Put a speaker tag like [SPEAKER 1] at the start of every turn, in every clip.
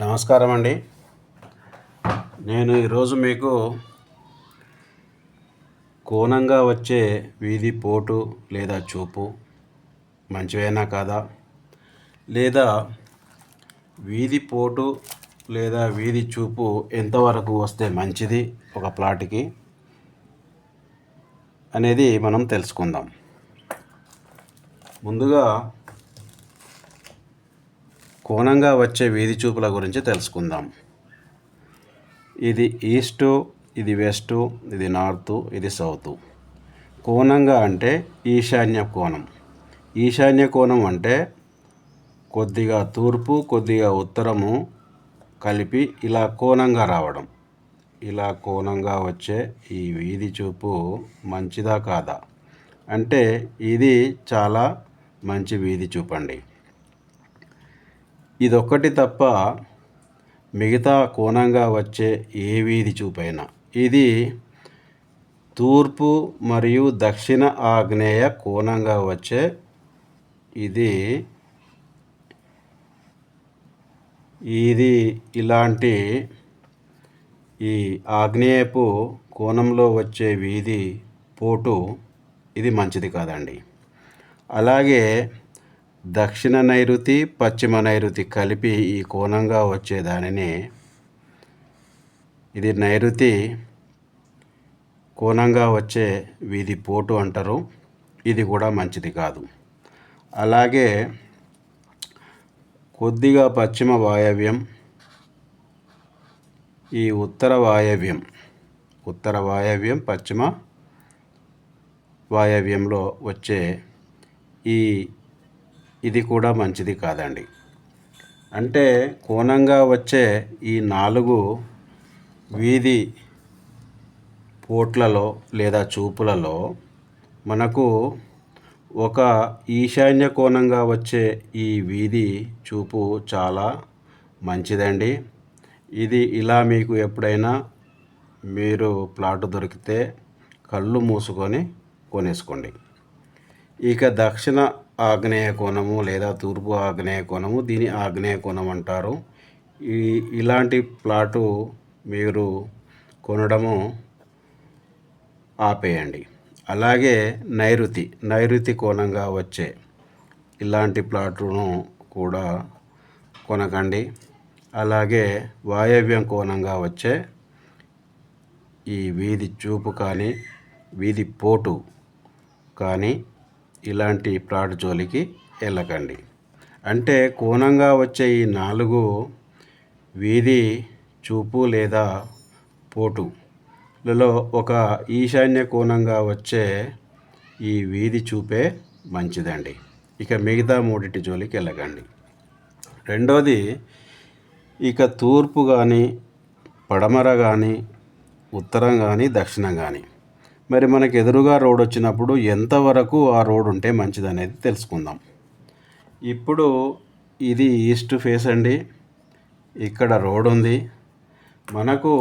[SPEAKER 1] నమస్కారం అండి. నేను ఈరోజు మీకు కోణంగా వచ్చే వీధి పోటు లేదా చూపు మంచివేనా కాదా, లేదా వీధి పోటు లేదా వీధి చూపు ఎంతవరకు వస్తే మంచిది ఒక ప్లాట్కి అనేది మనం తెలుసుకుందాం. ముందుగా కోణంగా వచ్చే వీధి చూపుల గురించి తెలుసుకుందాం. ఇది ఈస్టు, ఇది వెస్టు, ఇది నార్తు, ఇది సౌతు. కోణంగా అంటే ఈశాన్య కోణం. ఈశాన్య కోణం అంటే కొద్దిగా తూర్పు కొద్దిగా ఉత్తరము కలిపి ఇలా కోణంగా రావడం. ఇలా కోణంగా వచ్చే ఈ వీధి చూపు మంచిదా కాదా అంటే ఇది చాలా మంచి వీధి చూపండి. ఇదొక్కటి తప్ప మిగతా కోణంగా వచ్చే ఏ వీధి చూపైనా ఇది తూర్పు మరియు దక్షిణ ఆగ్నేయ కోణంగా వచ్చే ఇది ఇలాంటి ఈ ఆగ్నేయపు కోణంలో వచ్చే వీధి పోటు ఇది మంచిది కాదండి. అలాగే దక్షిణ నైరుతి పశ్చిమ నైరుతి కలిపి ఈ కోణంగా వచ్చేదానిని ఇది నైరుతి కోణంగా వచ్చే వీధి పోటు అంటారు. ఇది కూడా మంచిది కాదు. అలాగే కొద్దిగా పశ్చిమ వాయవ్యం, ఈ ఉత్తర వాయవ్యం పశ్చిమ వాయవ్యంలో వచ్చే ఇది కూడా మంచిది కాదండి. అంటే కోణంగా వచ్చే ఈ 4 వీధి పోట్లలో లేదా చూపులలో మనకు ఒక ఈశాన్య కోణంగా వచ్చే ఈ వీధి చూపు చాలా మంచిదండి. ఇది ఇలా మీకు ఎప్పుడైనా మీరు ప్లాట్ దొరికితే కళ్ళు మూసుకొని కొనేసుకోండి. ఇక దక్షిణ ఆగ్నేయ కోణము లేదా తూర్పు ఆగ్నేయ కోణము, దీని ఆగ్నేయ కోణం అంటారు. ఇలాంటి ప్లాటు మీరు కొనడము ఆపేయండి. అలాగే నైరుతి కోణంగా వచ్చే ఇలాంటి ప్లాటును కూడా కొనకండి. అలాగే వాయవ్యం కోణంగా వచ్చే ఈ వీధి చూపు కానీ వీధి పోటు కానీ ఇలాంటి ప్లాట్ జోలికి వెళ్ళకండి. అంటే కోణంగా వచ్చే ఈ 4 వీధి చూపు లేదా పోటులలో ఒక ఈశాన్య కోణంగా వచ్చే ఈ వీధి చూపే మంచిదండి. ఇక మిగతా 3 జోలికి వెళ్ళకండి. రెండోది, ఇక తూర్పు కానీ పడమర కానీ ఉత్తరం కానీ దక్షిణం కానీ మరి మనకు ఎదురుగా రోడ్ వచ్చినప్పుడు ఎంతవరకు ఆ రోడ్ ఉంటే మంచిది అనేది తెలుసుకుందాం. ఇప్పుడు ఇది ఈస్ట్ ఫేస్ అండి. ఇక్కడ రోడ్ ఉంది. మనకు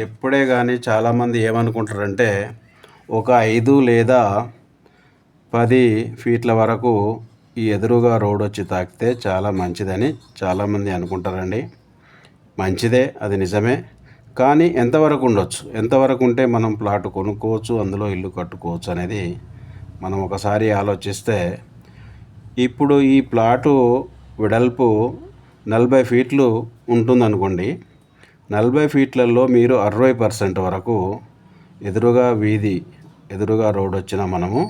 [SPEAKER 1] ఎప్పుడే కానీ చాలామంది ఏమనుకుంటారంటే ఒక 5 లేదా 10 ఫీట్ల వరకు ఈ ఎదురుగా రోడ్ వచ్చి తాకితే చాలా మంచిదని చాలామంది అనుకుంటారండి. మంచిదే, అది నిజమే. కానీ ఎంతవరకు ఉండొచ్చు, ఎంతవరకు ఉంటే మనం ప్లాట్ కొనుక్కోవచ్చు, అందులో ఇల్లు కట్టుకోవచ్చు అనేది మనం ఒకసారి ఆలోచిస్తే, ఇప్పుడు ఈ ప్లాటు వెడల్పు 40 ఫీట్లు ఉంటుందనుకోండి. 40 ఫీట్లలో మీరు 60% వరకు ఎదురుగా రోడ్ వచ్చిన మనము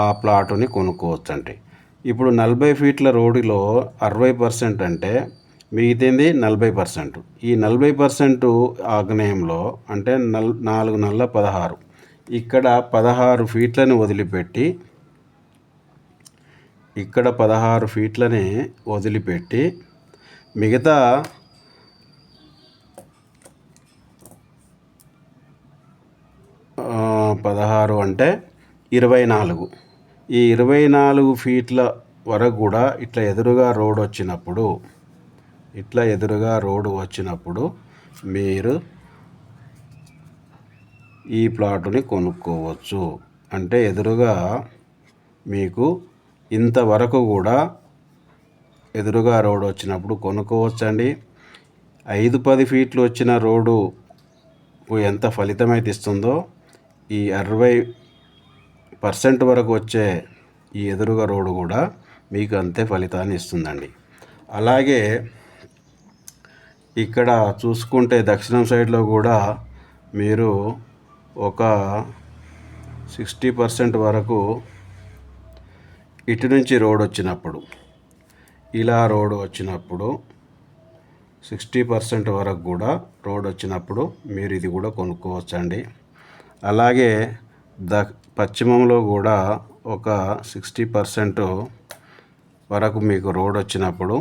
[SPEAKER 1] ఆ ప్లాటుని కొనుక్కోవచ్చు. అంటే ఇప్పుడు 40 ఫీట్ల రోడ్డులో 60% అంటే మిగిలింది 40%. ఈ 40% ఆగ్నేయంలో అంటే 4 నల్ల 16, ఇక్కడ 16 ఫీట్లని వదిలిపెట్టి మిగతా 16 అంటే 24. ఈ 24 ఫీట్ల వరకు కూడా ఇట్లా ఎదురుగా రోడ్డు వచ్చినప్పుడు మీరు ఈ ప్లాటుని కొనుక్కోవచ్చు. అంటే ఎదురుగా మీకు ఇంతవరకు కూడా ఎదురుగా రోడ్డు వచ్చినప్పుడు కొనుక్కోవచ్చండి. 5-10 ఫీట్లు వచ్చిన రోడ్డు ఎంత ఫలితమైతే ఇస్తుందో ఈ 60% వరకు వచ్చే ఈ ఎదురుగా రోడ్డు కూడా మీకు అంతే ఫలితాన్ని ఇస్తుందండి. అలాగే ఇక్కడ చూసుకుంటే దక్షిణం సైడ్లో కూడా మీరు ఒక 60% వరకు ఇటు నుంచి రోడ్ వచ్చినప్పుడు, ఇలా రోడ్ వచ్చినప్పుడు 60% వరకు కూడా రోడ్ వచ్చినప్పుడు మీరు ఇది కూడా కొనుక్కోవచ్చండి. అలాగే పశ్చిమంలో కూడా ఒక 60% వరకు మీకు రోడ్ వచ్చినప్పుడు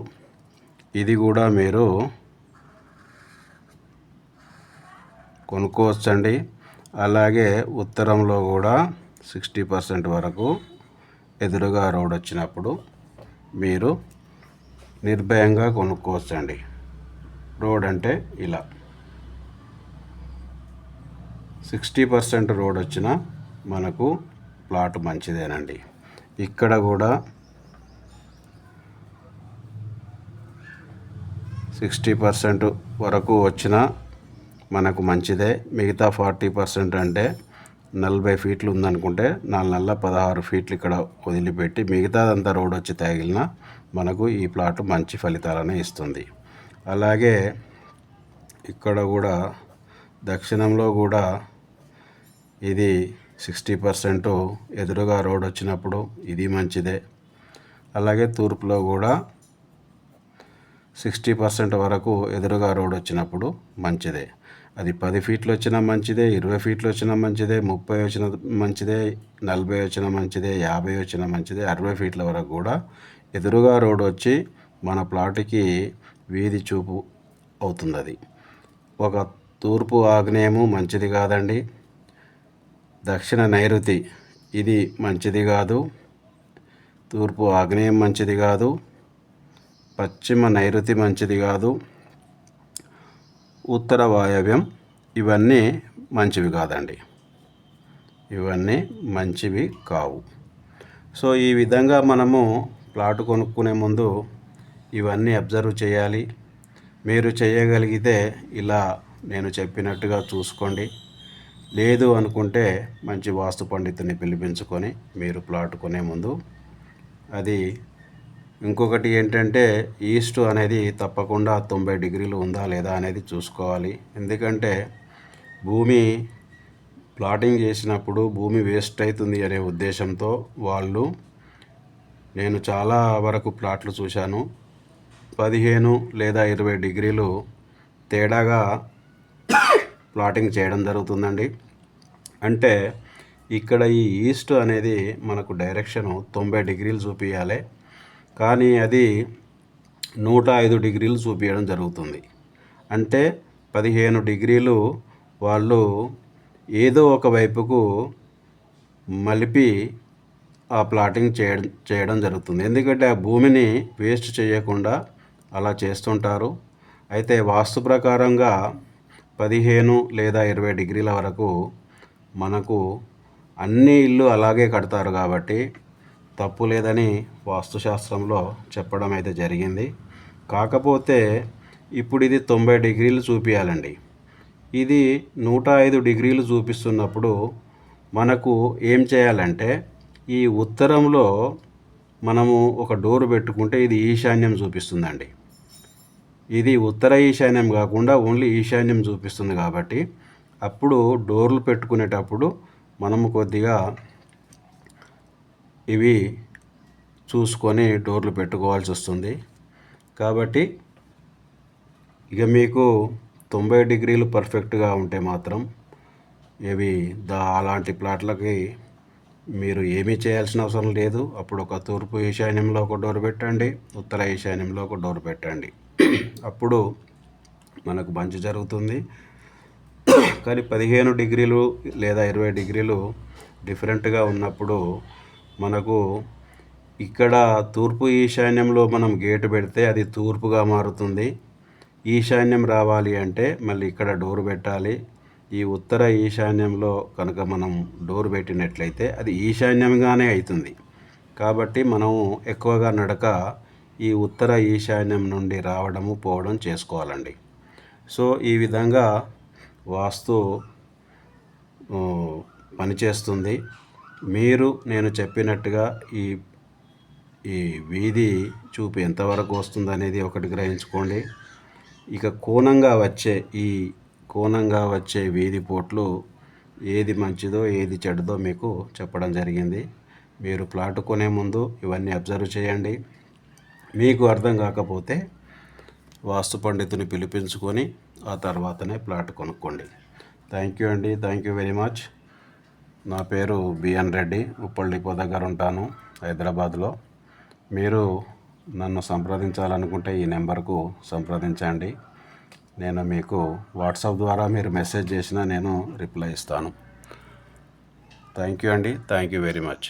[SPEAKER 1] ఇది కూడా మీరు కొనుక్కోవచ్చండి. అలాగే ఉత్తరంలో కూడా 60% వరకు ఎదురుగా రోడ్ వచ్చినప్పుడు మీరు నిర్భయంగా కొనుక్కోవచ్చండి. రోడ్ అంటే ఇలా 60% రోడ్ వచ్చిన మనకు ప్లాట్ మంచిదేనండి. ఇక్కడ కూడా 60% వరకు వచ్చిన మనకు మంచిదే. మిగతా 40% అంటే 40 ఫీట్లు ఉందనుకుంటే 4-16 ఫీట్లు ఇక్కడ వదిలిపెట్టి మిగతాదంతా రోడ్ వచ్చి తగిలిన మనకు ఈ ప్లాట్ మంచి ఫలితాలను ఇస్తుంది. అలాగే ఇక్కడ కూడా దక్షిణంలో కూడా ఇది 60% ఎదురుగా రోడ్ వచ్చినప్పుడు ఇది మంచిదే. అలాగే తూర్పులో కూడా 60% వరకు ఎదురుగా రోడ్ వచ్చినప్పుడు మంచిదే. అది 10 ఫీట్లు వచ్చినా మంచిదే, 20 ఫీట్లు వచ్చినా మంచిదే, 30 వచ్చిన మంచిదే, 40 వచ్చిన మంచిదే, 50 వచ్చిన మంచిదే, 60 ఫీట్ల వరకు కూడా ఎదురుగా రోడ్ వచ్చి మన ప్లాట్కి వీధి చూపు అవుతుంది. అది ఒక తూర్పు ఆగ్నేయము మంచిది కాదండి. దక్షిణ నైరుతి ఇది మంచిది కాదు. తూర్పు ఆగ్నేయం మంచిది కాదు. పశ్చిమ నైరుతి మంచిది కాదు. ఉత్తర వాయవ్యం ఇవన్నీ మంచివి కాదండి. ఇవన్నీ మంచివి కావు. సో ఈ విధంగా మనము ప్లాట్ కొనుక్కునే ముందు ఇవన్నీ అబ్జర్వ్ చేయాలి. మీరు చేయగలిగితే ఇలా నేను చెప్పినట్టుగా చూసుకోండి. లేదు అనుకుంటే మంచి వాస్తు పండితుని పిలిపించుకొని మీరు ప్లాట్ కొనే ముందు అది ఇంకొకటి ఏంటంటే ఈస్ట్ అనేది తప్పకుండా 90 డిగ్రీలు ఉందా లేదా అనేది చూసుకోవాలి. ఎందుకంటే భూమి ప్లాటింగ్ చేసినప్పుడు భూమి వేస్ట్ అవుతుంది అనే ఉద్దేశంతో వాళ్ళు, నేను చాలా వరకు ప్లాట్లు చూశాను, 15 లేదా 20 డిగ్రీలు తేడాగా ప్లాటింగ్ చేయడం జరుగుతుందండి. అంటే ఇక్కడ ఈ ఈస్ట్ అనేది మనకు డైరెక్షను 90 డిగ్రీలు చూపించాలి, కానీ అది 105 డిగ్రీలు చూపించడం జరుగుతుంది. అంటే 15 డిగ్రీలు వాళ్ళు ఏదో ఒక వైపుకు మలిపి ఆ ప్లాటింగ్ చేయడం జరుగుతుంది. ఎందుకంటే ఆ భూమిని వేస్ట్ చేయకుండా అలా చేస్తుంటారు. అయితే వాస్తు ప్రకారంగా 15 లేదా 20 డిగ్రీల వరకు మనకు అన్ని ఇల్లు అలాగే కడతారు కాబట్టి తప్పు లేదని వాస్తుశాస్త్రంలో చెప్పడం అయితే జరిగింది. కాకపోతే ఇప్పుడు ఇది 90 డిగ్రీలు చూపించాలండి. ఇది 105 డిగ్రీలు చూపిస్తున్నప్పుడు మనకు ఏం చేయాలంటే ఈ ఉత్తరంలో మనము ఒక డోరు పెట్టుకుంటే ఇది ఈశాన్యం చూపిస్తుందండి. ఇది ఉత్తర ఈశాన్యం కాకుండా ఓన్లీ ఈశాన్యం చూపిస్తుంది. కాబట్టి అప్పుడు డోర్లు పెట్టుకునేటప్పుడు మనము కొద్దిగా ఇవి చూసుకొని డోర్లు పెట్టుకోవాల్సి వస్తుంది. కాబట్టి ఇక మీకు 90 డిగ్రీలు పర్ఫెక్ట్గా ఉంటే మాత్రం ఇవి అలాంటి ప్లాట్లకి మీరు ఏమీ చేయాల్సిన అవసరం లేదు. అప్పుడు ఒక తూర్పు ఈశాన్యంలో ఒక డోర్ పెట్టండి, ఉత్తర ఈశాన్యంలో ఒక డోర్ పెట్టండి. అప్పుడు మనకు మంచి జరుగుతుంది. కానీ 15 డిగ్రీలు లేదా 20 డిగ్రీలు డిఫరెంట్గా ఉన్నప్పుడు మనకు ఇక్కడ తూర్పు ఈశాన్యంలో మనం గేటు పెడితే అది తూర్పుగా మారుతుంది. ఈశాన్యం రావాలి అంటే మళ్ళీ ఇక్కడ డోర్ పెట్టాలి. ఈ ఉత్తర ఈశాన్యంలో కనుక మనం డోర్ పెట్టినట్లయితే అది ఈశాన్యంగానే అవుతుంది. కాబట్టి మనము ఎక్కువగా నడక ఈ ఉత్తర ఈశాన్యం నుండి రావడము పోవడం చేసుకోవాలండి. సో ఈ విధంగా వాస్తు పనిచేస్తుంది. మీరు నేను చెప్పినట్టుగా ఈ ఈ వీధి చూపు ఎంతవరకు వస్తుందనేది ఒకటి గ్రహించుకోండి. ఇక కోణంగా వచ్చే వీధి పోట్లు ఏది మంచిదో ఏది చెడుదో మీకు చెప్పడం జరిగింది. మీరు ప్లాట్ కొనే ముందు ఇవన్నీ అబ్జర్వ్ చేయండి. మీకు అర్థం కాకపోతే వాస్తు పండితుని పిలిపించుకొని ఆ తర్వాతనే ప్లాట్ కొనుక్కోండి. థ్యాంక్ యూ అండి. Thank you very much. నా పేరు బిఎన్ రెడ్డి, ఉప్పల్ డిపో దగ్గర ఉంటాను, హైదరాబాద్లో. మీరు నన్ను సంప్రదించాలనుకుంటే ఈ నెంబర్కు సంప్రదించండి. నేను మీకు వాట్సాప్ ద్వారా మీరు మెసేజ్ చేసినా నేను రిప్లై ఇస్తాను. థ్యాంక్ యూ అండి. Thank you very much.